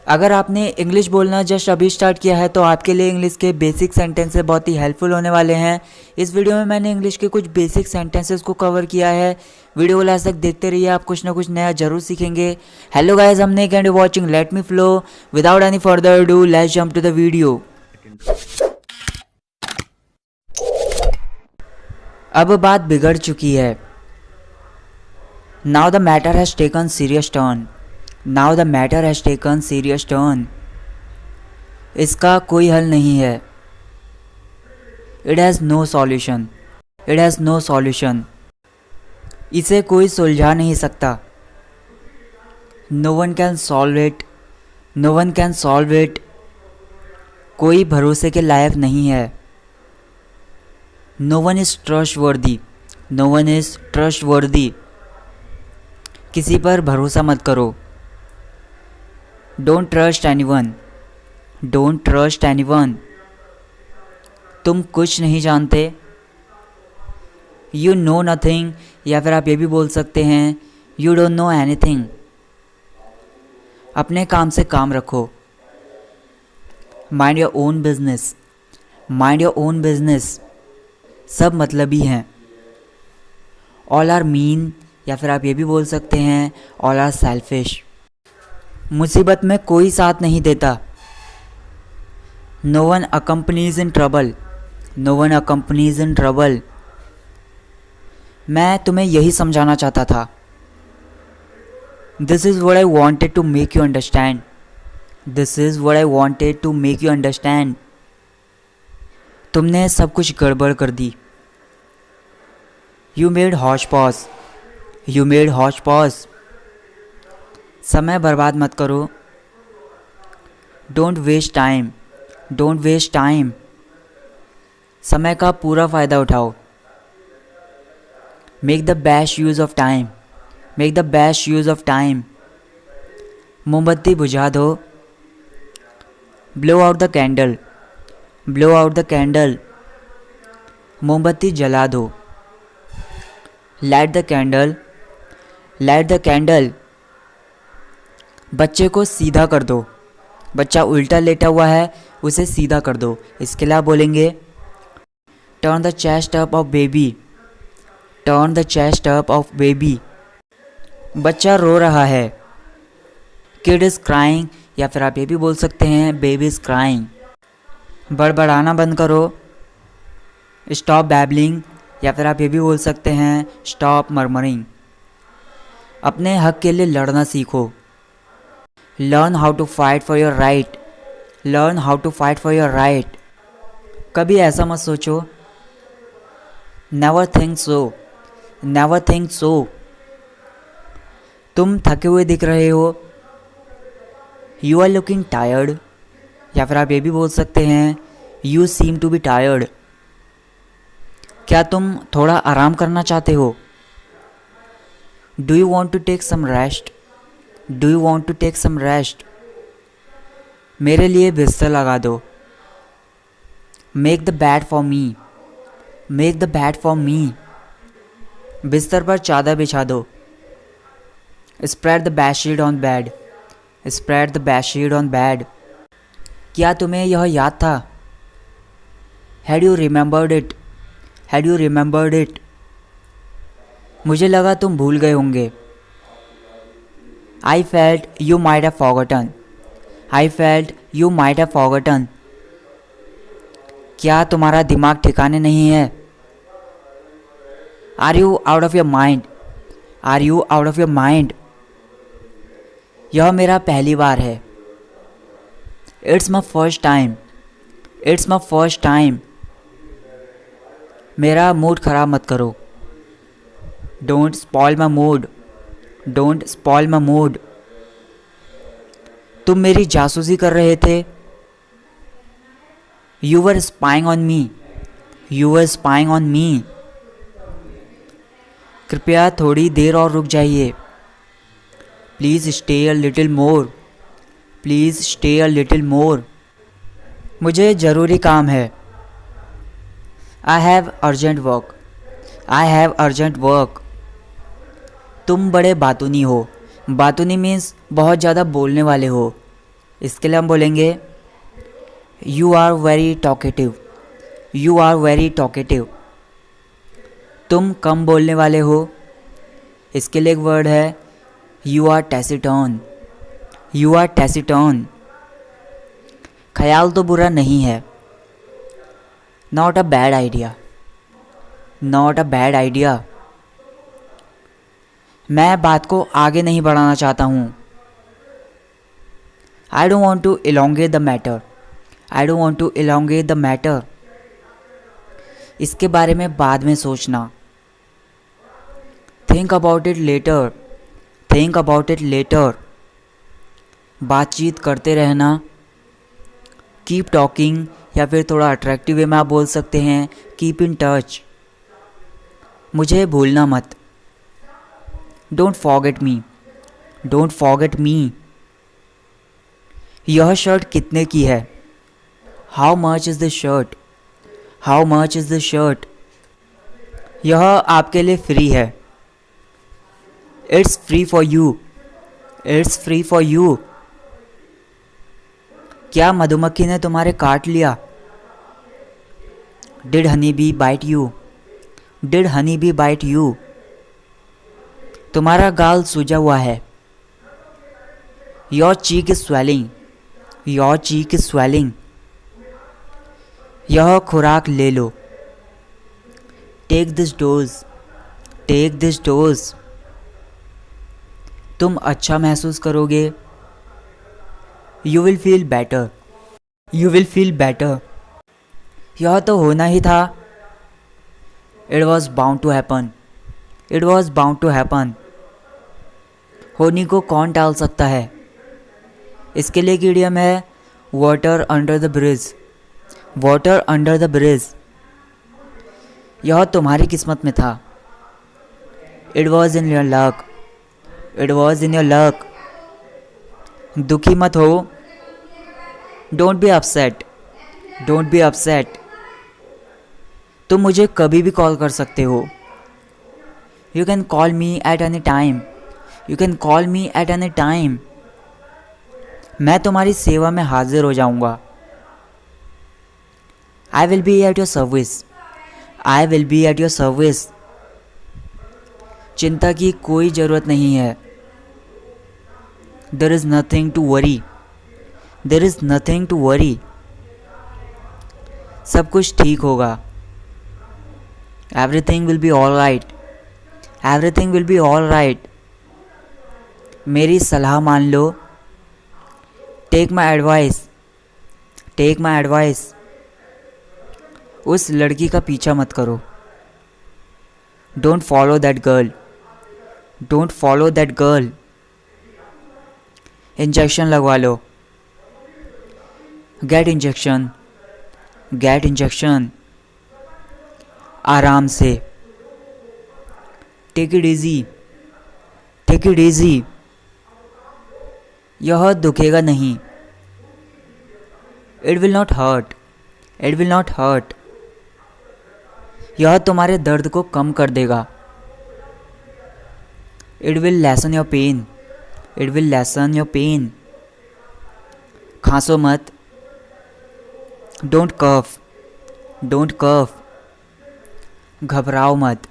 अगर आपने इंग्लिश बोलना जस्ट अभी स्टार्ट किया है तो आपके लिए इंग्लिश के बेसिक सेंटेंसेस बहुत ही हेल्पफुल होने वाले हैं। इस वीडियो में मैंने इंग्लिश के कुछ बेसिक सेंटेंसेस को कवर किया है। वीडियो को लास्ट तक देखते रहिए, आप कुछ ना कुछ नया जरूर सीखेंगे। Hello guys, I'm Nick and you're watching Let Me Flow. Without any further ado, let's jump to the video. अब बात बिगड़ चुकी है। Now the matter has taken serious turn. Now the matter has taken serious turn. इसका कोई हल नहीं है। It has no solution. It has no solution. इसे कोई सुलझा नहीं सकता। No one can solve it. No one can solve it. कोई भरोसे के लायक नहीं है। No one is trustworthy. No one is trustworthy. किसी पर भरोसा मत करो। Don't trust anyone. Don't trust anyone. तुम कुछ नहीं जानते। You know nothing. या फिर आप ये भी बोल सकते हैं You don't know anything. अपने काम से काम रखो। Mind your own business. Mind your own business. सब मतलबी हैं। All are mean. या फिर आप ये भी बोल सकते हैं All are selfish. मुसीबत में कोई साथ नहीं देता। No one accompanies in trouble. No one accompanies in trouble. मैं तुम्हें यही समझाना चाहता था। This is what I wanted to make you understand. This is what I wanted to make you understand. तुमने सब कुछ गड़बड़ कर दी। You made hodgepodge. You made hodgepodge. समय बर्बाद मत करो। Don't waste time. Don't waste time. समय का पूरा फ़ायदा उठाओ। Make the best use of time. Make the best use of time. मोमबत्ती बुझा दो। Blow out the candle. Blow out the candle. मोमबत्ती जला दो। Light the candle. Light the candle. बच्चे को सीधा कर दो। बच्चा उल्टा लेटा हुआ है, उसे सीधा कर दो। इसके लिए आप बोलेंगे turn the chest up of baby. Turn the chest up of baby. बच्चा रो रहा है। Kid is crying. या फिर आप ये भी बोल सकते हैं बेबी इज़ क्राइंग। बड़बड़ाना बंद करो। Stop babbling. या फिर आप ये भी बोल सकते हैं स्टॉप मर्मरिंग। अपने हक के लिए लड़ना सीखो। Learn how to fight for your right. Learn how to fight for your right. कभी ऐसा मत सोचो। Never think so. Never think so. तुम थके हुए दिख रहे हो। You are looking tired. या फिर आप ये भी बोल सकते हैं You seem to be tired. क्या तुम थोड़ा आराम करना चाहते हो? Do you want to take some rest? Do you want to take some rest? मेरे लिए बिस्तर लगा दो। Make the bed for me. Make the bed for me. बिस्तर पर चादर बिछा दो। Spread the bedsheet on bed. Spread the bedsheet on bed. क्या तुम्हें यह याद था? Had you remembered it? Had you remembered it? मुझे लगा तुम भूल गए होंगे। I felt you might have forgotten. I felt you might have forgotten. क्या तुम्हारा दिमाग ठिकाने नहीं है? Are you out of your mind? Are you out of your mind? यह मेरा पहली बार है। It's my first time. It's my first time. मेरा मूड खराब मत करो। Don't spoil my mood. Don't spoil my mood. तुम मेरी जासूसी कर रहे थे। You were spying on me. You were spying on me. कृपया थोड़ी देर और रुक जाइए। Please stay a little more. Please stay a little more. मुझे ज़रूरी काम है। I have urgent work. I have urgent work. तुम बड़े बातूनी हो। बातूनी मीन्स बहुत ज़्यादा बोलने वाले हो। इसके लिए हम बोलेंगे you are very talkative, you are very talkative. तुम कम बोलने वाले हो, इसके लिए एक वर्ड है you are taciturn, you are taciturn. ख्याल तो बुरा नहीं है, not a bad idea, not a bad idea. मैं बात को आगे नहीं बढ़ाना चाहता हूँ, I don't want to elongate the matter, I don't want to elongate the matter. इसके बारे में बाद में सोचना, think about it later, think about it later. बातचीत करते रहना, कीप टॉकिंग, या फिर थोड़ा अट्रैक्टिव वे में आप बोल सकते हैं कीप इन टच। मुझे भूलना मत, don't forget me, don't forget me. यह शर्ट कितने की है, how much is the shirt, how much is the shirt. यह आपके लिए फ्री है, it's free for you, it's free for you. क्या मधुमक्खी ने तुम्हारे काट लिया, did honey bee bite you, did honey bee bite you. तुम्हारा गाल सूजा हुआ है, your cheek is swelling, your cheek is swelling. यह खुराक ले लो, take this dose, take this dose. तुम अच्छा महसूस करोगे, you will feel better, you will feel better. यह तो होना ही था, it was bound to happen, it was bound to happen. होनी को कौन टाल सकता है, इसके लिए एक इडियम है water under the bridge, water under the bridge. यह तुम्हारी किस्मत में था, it was in your luck, it was in your luck. दुखी मत हो, don't be upset, don't be upset. तुम मुझे कभी भी कॉल कर सकते हो, you can call me at any time, you can call me at any time. मैं तुम्हारी सेवा में हाजिर हो जाऊंगा, आई will be at your service, I will be at your service. चिंता की कोई ज़रूरत नहीं है, there is nothing to worry, there is nothing to worry. सब कुछ ठीक होगा, everything will be all right, everything will be all right. मेरी सलाह मान लो, take my advice, take my advice. उस लड़की का पीछा मत करो, don't follow that girl, don't follow that girl. Injection लगवा लो, गेट इंजेक्शन, गेट इंजेक्शन। आराम से, take it easy, take it easy. यह दुखेगा नहीं, it will not hurt, it will not hurt. यह तुम्हारे दर्द को कम कर देगा, it will lessen your pain, it will lessen your pain. खांसो मत, डोंट कफ, डोंट कफ। घबराओ मत,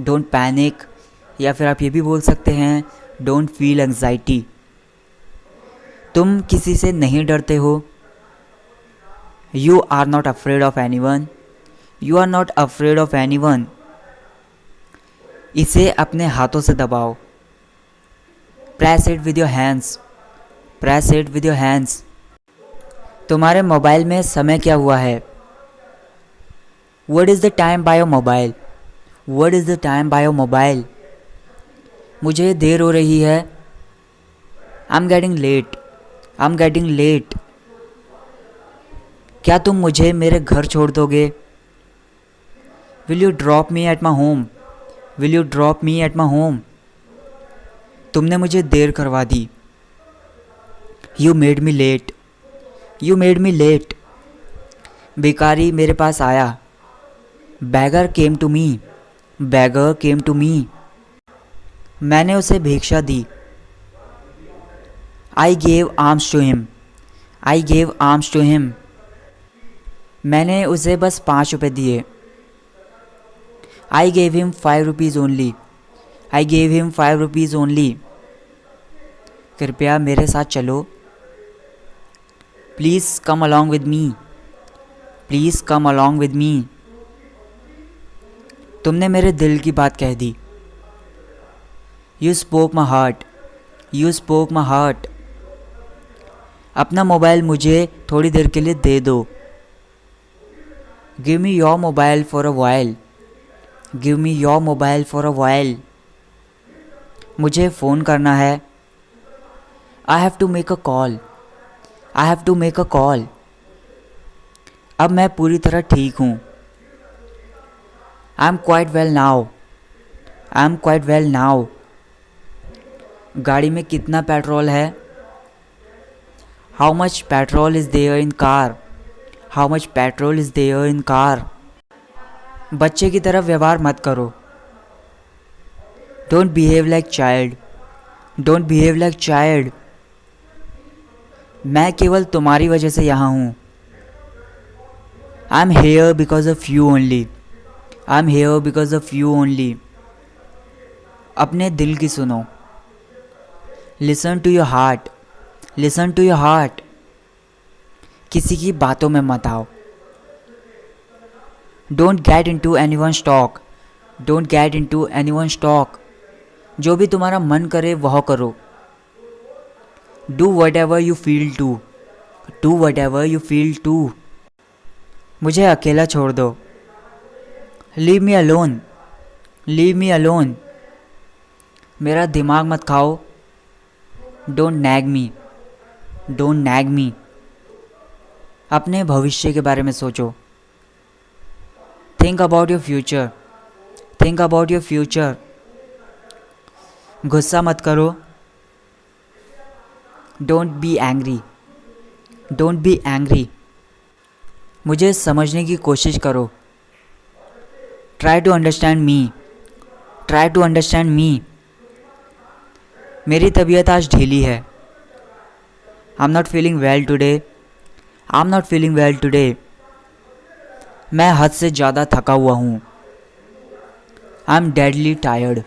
डोंट पैनिक, या फिर आप ये भी बोल सकते हैं डोंट फील एंग्जाइटी। तुम किसी से नहीं डरते हो, you are not afraid of anyone, you are not afraid of anyone. इसे अपने हाथों से दबाओ, press it with your hands, press it with your hands. तुम्हारे मोबाइल में समय क्या हुआ है, what is the time by your mobile, what is the time by your mobile. मुझे देर हो रही है, I am getting late, I am getting late. क्या तुम मुझे मेरे घर छोड़ दोगे, will you drop me at my home, will you drop me at my home. तुमने मुझे देर करवा दी, you made me late, you made me late. भिखारी मेरे पास आया, beggar came to me, beggar came to me. मैंने उसे भिक्षा दी, I gave arms to him. I gave arms to him. मैंने उसे बस 5 रुपए दिए. I gave him 5 rupees only. I gave him 5 rupees only. कृपया मेरे साथ चलो. Please come along with me. Please come along with me. तुमने मेरे दिल की बात कह दी. You spoke my heart. You spoke my heart. अपना मोबाइल मुझे थोड़ी देर के लिए दे दो. Give me your mobile for a while. Give me your mobile for a while. मुझे फ़ोन करना है. I have to make a call. I have to make a call. अब मैं पूरी तरह ठीक हूँ. I am quite well now. I am quite well now. गाड़ी में कितना पेट्रोल है? How much petrol is there in car? How much petrol is there in car? बच्चे की तरह व्यवहार मत करो. Don't behave like child. Don't behave like child. मैं केवल तुम्हारी वजह से यहाँ हूँ. I'm here because of you only. I'm here because of you only. अपने दिल की सुनो. Listen to your heart. Listen to your heart. किसी की बातों में मत आओ. Don't get into anyone's talk. Don't get into anyone's talk. जो भी तुम्हारा मन करे वह करो. Do whatever you feel to. Do whatever you feel to. मुझे अकेला छोड़ दो. Leave me alone. Leave me alone. मेरा दिमाग मत खाओ. Don't nag me. Don't nag me. अपने भविष्य के बारे में सोचो. Think about your future. Think about your future. गुस्सा मत करो. Don't be angry. Don't be angry. मुझे समझने की कोशिश करो. Try to understand me. Try to understand me. मेरी तबीयत आज ढीली है. I'm not feeling well today. I'm not feeling well today. मैं हद से ज़्यादा थका हुआ हूँ. I'm deadly tired.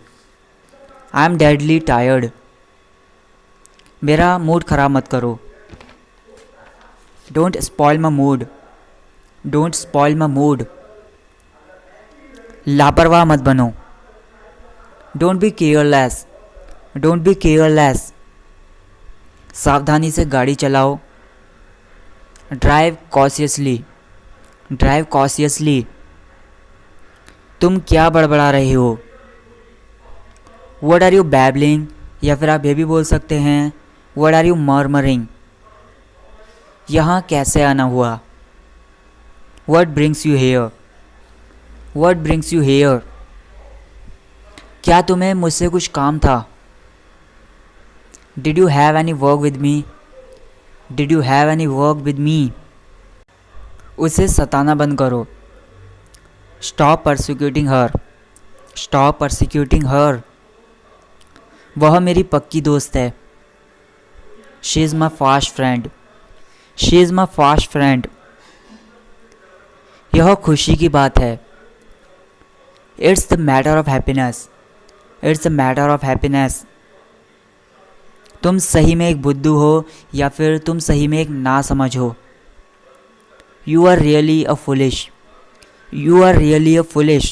I'm deadly tired. मेरा मूड ख़राब मत करो. Don't spoil my mood. Don't spoil my mood. लापरवाह मत बनो. Don't be careless. Don't be careless. सावधानी से गाड़ी चलाओ. Drive cautiously. Drive cautiously. तुम क्या बड़बड़ा रहे हो? What are you babbling? या फिर आप ये भी बोल सकते हैं What are you murmuring? यहाँ कैसे आना हुआ? What brings you here? What brings you here? क्या तुम्हें मुझसे कुछ काम था? Did you have any work with me? Did you have any work with me? उसे सताना बंद करो. Stop persecuting her. Stop persecuting her. वह मेरी पक्की दोस्त है. She is my fast friend. She is my fast friend. यह खुशी की बात है. It's the matter of happiness. It's the matter of happiness. तुम सही में एक बुद्धू हो या फिर तुम सही में एक नासमझ हो. You are really a foolish. You are really a foolish.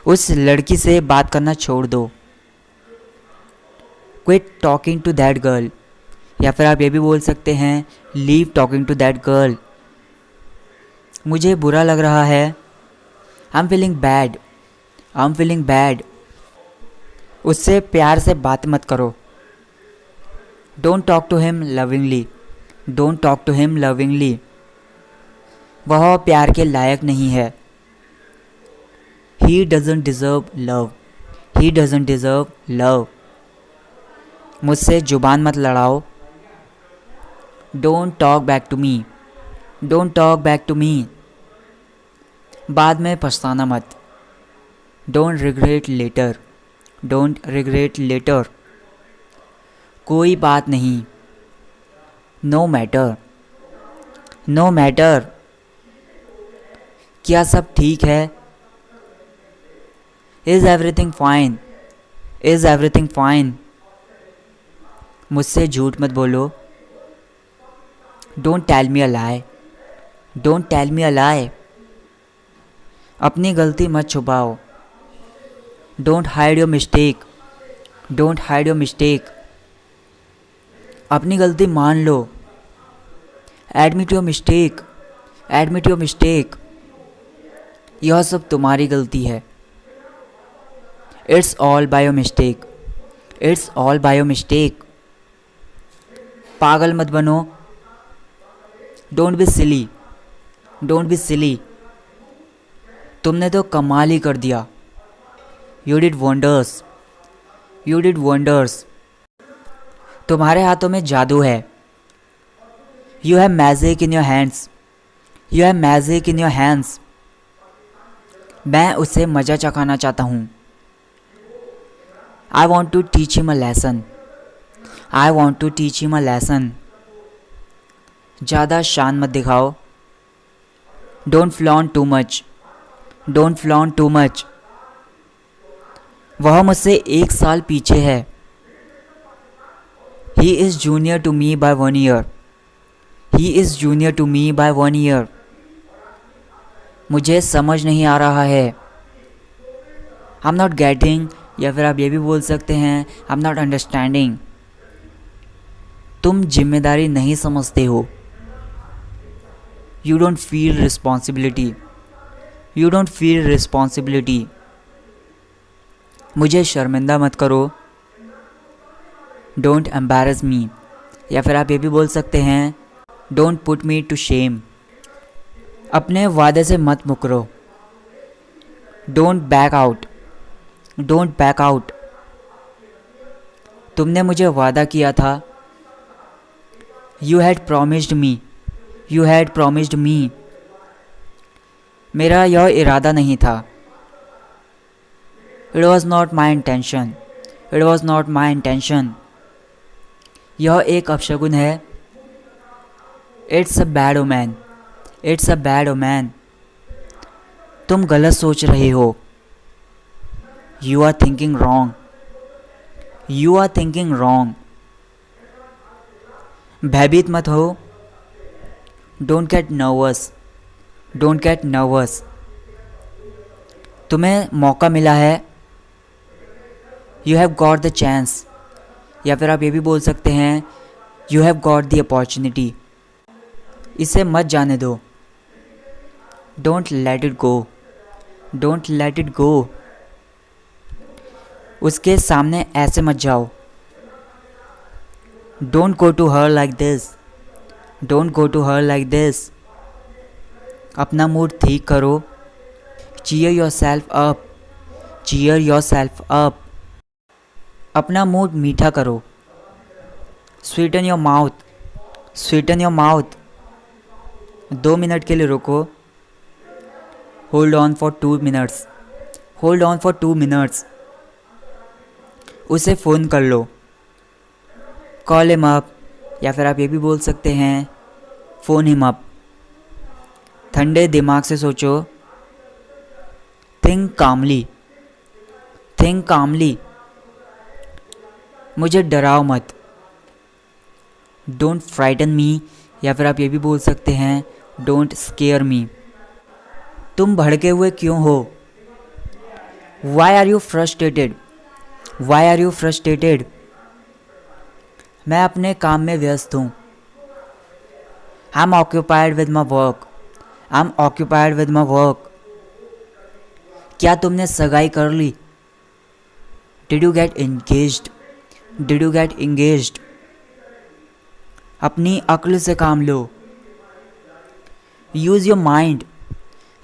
उस लड़की से बात करना छोड़ दो. Quit talking to that girl. या फिर आप ये भी बोल सकते हैं Leave talking to that girl. मुझे बुरा लग रहा है. I'm feeling bad. I'm feeling bad. उससे प्यार से बात मत करो. Don't talk to him lovingly. Don't talk to him lovingly. वह प्यार के लायक नहीं है. He doesn't deserve love. He doesn't deserve love. मुझसे जुबान मत लड़ाओ. Don't talk back to me. Don't talk back to me. बाद में पछताना मत. Don't regret later. Don't regret later. कोई बात नहीं। No matter, no matter. क्या सब ठीक है? Is everything fine, is everything fine. मुझसे झूठ मत बोलो। Don't tell me a lie, don't tell me a lie. अपनी गलती मत छुपाओ। Don't hide your mistake, don't hide your mistake. अपनी गलती मान लो। Admit your mistake, admit your mistake. यह सब तुम्हारी गलती है। It's all by your mistake, it's all by your mistake. पागल मत बनो। Don't be silly, don't be silly. तुमने तो कमाल ही कर दिया। You did wonders, you did wonders. तुम्हारे हाथों में जादू है। You have magic in your hands, you have magic in your hands. मैं उसे मज़ा चखाना चाहता हूँ। I want to teach him a lesson, I want to teach him a lesson. ज़्यादा शान मत दिखाओ। Don't flaunt too much, don't flaunt too much. वह मुझसे 1 साल पीछे है। He is junior to me by 1 year, he is junior to me by 1 year. मुझे समझ नहीं आ रहा है। आई एम नॉट गेटिंग, या फिर आप ये भी बोल सकते हैं आई एम नॉट अंडरस्टैंडिंग। तुम जिम्मेदारी नहीं समझते हो। You don't feel responsibility, you don't feel responsibility. मुझे शर्मिंदा मत करो। डोंट एम्बैरस मी, या फिर आप ये भी बोल सकते हैं don't put me to shame. अपने वादे से मत मुकरो। Don't back out, don't back out. तुमने मुझे वादा किया था। You had promised me, you had promised me. मेरा यह इरादा नहीं था। It was not my intention, it was not my intention. यह एक अपशगुन है। It's a bad omen, it's a bad omen. तुम गलत सोच रहे हो। You are thinking wrong, you are thinking wrong. भयभीत मत हो। Don't get nervous, don't get nervous. तुम्हें मौका मिला है। You have got the chance, या फिर आप ये भी बोल सकते हैं you have got the opportunity. इसे मत जाने दो। Don't let it go, don't let it go. उसके सामने ऐसे मत जाओ। Don't go to her like this, don't go to her like this. अपना मूड ठीक करो। Cheer yourself up, cheer yourself up. अपना मूड मीठा करो। Sweeten your mouth, sweeten your mouth. 2 minute के लिए रुको। Hold on for 2 minutes, hold on for 2 minutes. उसे फ़ोन कर लो। कॉल हिम अप, या फिर आप ये भी बोल सकते हैं फ़ोन हिम अप। ठंडे दिमाग से सोचो। थिंक कामली, थिंक कामली। मुझे डराओ मत। डोंट फ्राइटन मी, या फिर आप ये भी बोल सकते हैं डोंट स्केयर मी। तुम भड़के हुए क्यों हो? Why are you frustrated, why are you frustrated. मैं अपने काम में व्यस्त हूँ। I am occupied with my work, I am occupied with my work. क्या तुमने सगाई कर ली? Did you get engaged, did you get engaged. अपनी अक्ल से काम लो। Use your mind,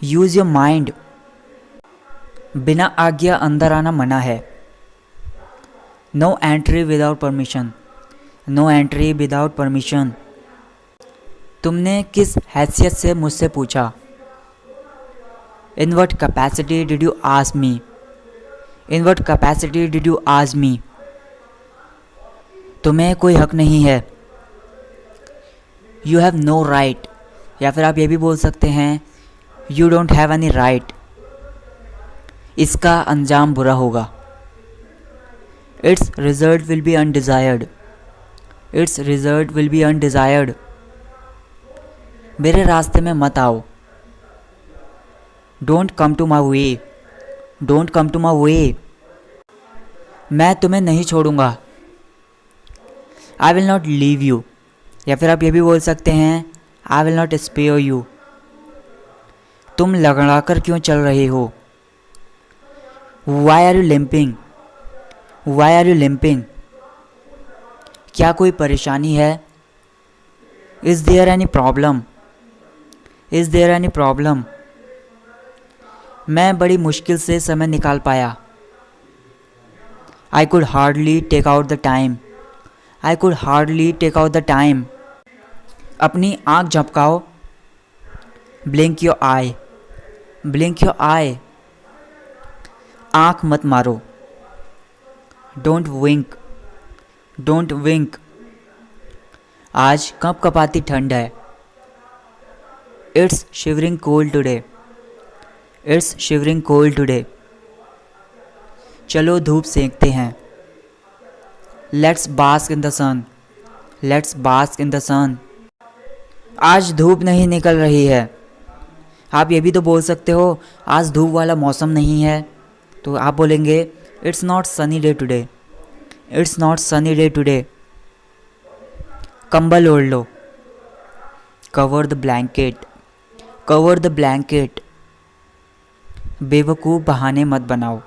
use your mind. बिना आज्ञा अंदर आना मना है। No entry without permission, no entry without permission. तुमने किस हैसियत से मुझसे पूछा? In what capacity did you ask me, in what capacity did you ask me. तुम्हें कोई हक नहीं है। यू हैव नो राइट, या फिर आप ये भी बोल सकते हैं you don't have any right. इसका अंजाम बुरा होगा। Its result will be undesired. Its result will be undesired. मेरे रास्ते में मत आओ। Don't come to my way. Don't come to my way. मैं तुम्हें नहीं छोड़ूंगा। I will not leave you, या फिर आप ये भी बोल सकते हैं I will not spare you. तुम लड़खड़ा कर क्यों चल रहे हो? Why are you limping? Why are you limping? क्या कोई परेशानी है? Is there any problem? Is there any problem? मैं बड़ी मुश्किल से समय निकाल पाया। I could hardly take out the time. I could hardly take out the time. अपनी आँख झपकाओ। Blink your eye. Blink your eye. आँख मत मारो। Don't wink. Don't wink. आज कपकपाती ठंड है। It's shivering cold today. It's shivering cold today. चलो धूप सेंकते हैं। Let's bask in the sun. Let's bask in the sun. आज धूप नहीं निकल रही है। आप ये भी तो बोल सकते हो आज धूप वाला मौसम नहीं है, तो आप बोलेंगे it's not sunny day today. It's not sunny day today. कंबल ओढ़ लो। Cover the blanket. Cover the blanket. बेवकूफ़ बहाने मत बनाओ।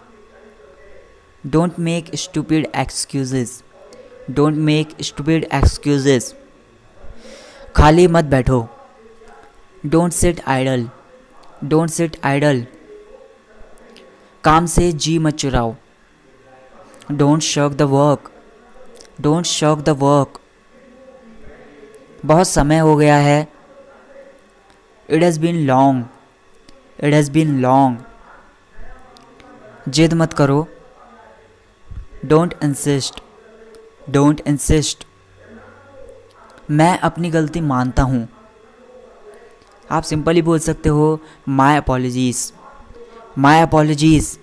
Don't make stupid excuses. Don't make stupid excuses. खाली मत बैठो। Don't sit idle. Don't sit idle. काम से जी मत चुराओ। Don't shirk the work. Don't shirk the work. बहुत समय हो गया है। It has been long. It has been long. जिद मत करो। Don't insist. Don't insist. मैं अपनी गलती मानता हूँ। आप सिंपली बोल सकते हो माई अपॉलॉजीज़। माई अपॉलॉजीज़।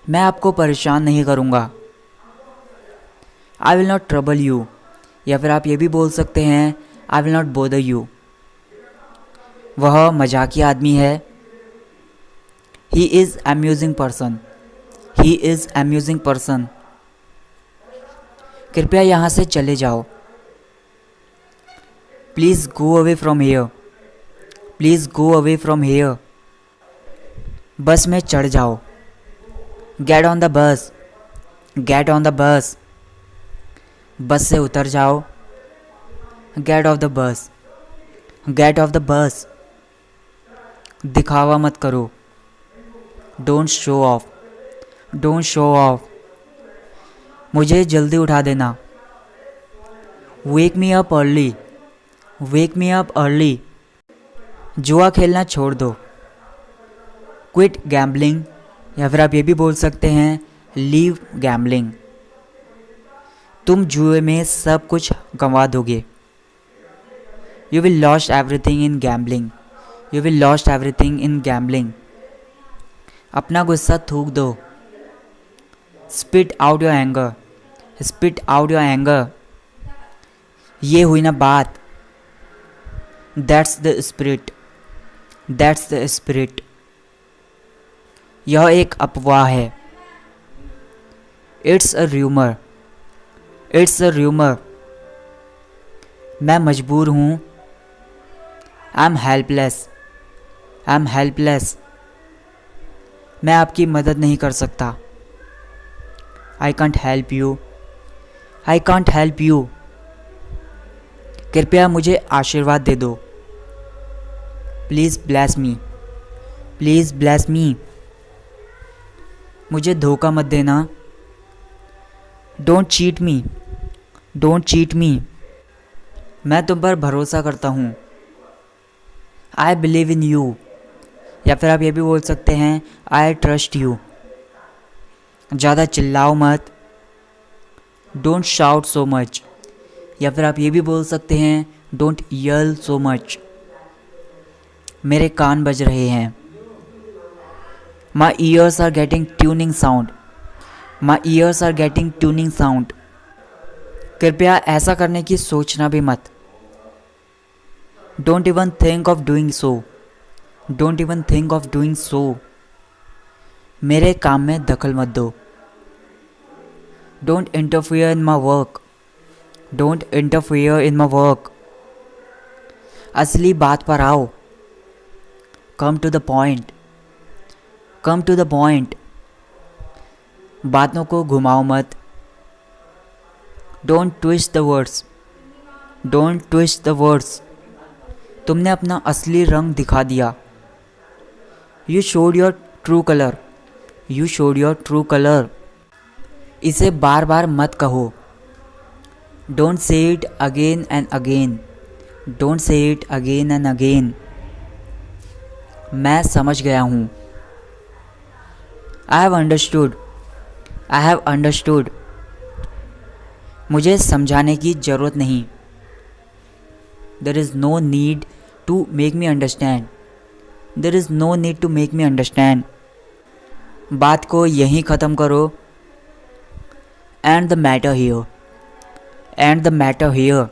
मैं आपको परेशान नहीं करूँगा। I will not trouble you, या फिर आप ये भी बोल सकते हैं I will not bother you. वह मजाकिया आदमी है। He is amusing person. He is amusing person. कृपया यहाँ से चले जाओ। Please go away from here. Please go away from here. Bus में चढ़ जाओ। Get on the bus. Get on the bus. Bus से उतर जाओ। Get off the bus. Gate off the बस। दिखावा मत करो। Don't show off. Don't show off. मुझे जल्दी उठा देना। वेक मी अप अर्ली। वेक मी अप अर्ली। जुआ खेलना छोड़ दो। क्विट गैम्बलिंग, या फिर आप ये भी बोल सकते हैं लीव गैम्बलिंग। तुम जुए में सब कुछ गंवा दोगे। You will lost everything in gambling. You will lost everything in gambling. अपना गुस्सा थूक दो। Spit out your anger. Spit out your anger. ये हुई ना बात। That's the spirit. That's the spirit. यह एक अफवाह है। It's a rumour. It's a rumour. मैं मजबूर हूँ। I am helpless. I am helpless. मैं आपकी मदद नहीं कर सकता। I can't help you. I can't help you. कृपया मुझे आशीर्वाद दे दो। Please bless me. Please bless me. मुझे धोखा मत देना। Don't cheat me. Don't cheat मी। मैं तुम पर भरोसा करता हूँ। आई बिलीव इन यू, या फिर आप ये भी बोल सकते हैं आई ट्रस्ट यू। ज़्यादा चिल्लाओ मत। डोंट शाउट सो मच, या फिर आप ये भी बोल सकते हैं डोंट येल सो मच, मेरे कान बज रहे हैं। My ears are getting tuning sound, my ears are getting tuning sound, कृपया ऐसा करने की सोचना भी मत। Don't even think of doing so, don't even think of doing so, मेरे काम में दखल मत दो। Don't interfere in my work, don't interfere in my work, असली बात पर आओ। Come to the point, come to the point, बातों को घुमाओ मत। Don't twist the words, don't twist the words, तुमने अपना असली रंग दिखा दिया। You showed your true colour, you showed your true colour, इसे बार बार मत कहो। Don't say it again and again, don't say it again and again, मैं समझ गया हूँ। I have understood, I have understood, मुझे समझाने की ज़रूरत नहीं। There is no need to make me understand, there is no need to make me understand, बात को यहीं ख़त्म करो। And the matter here, and the matter here,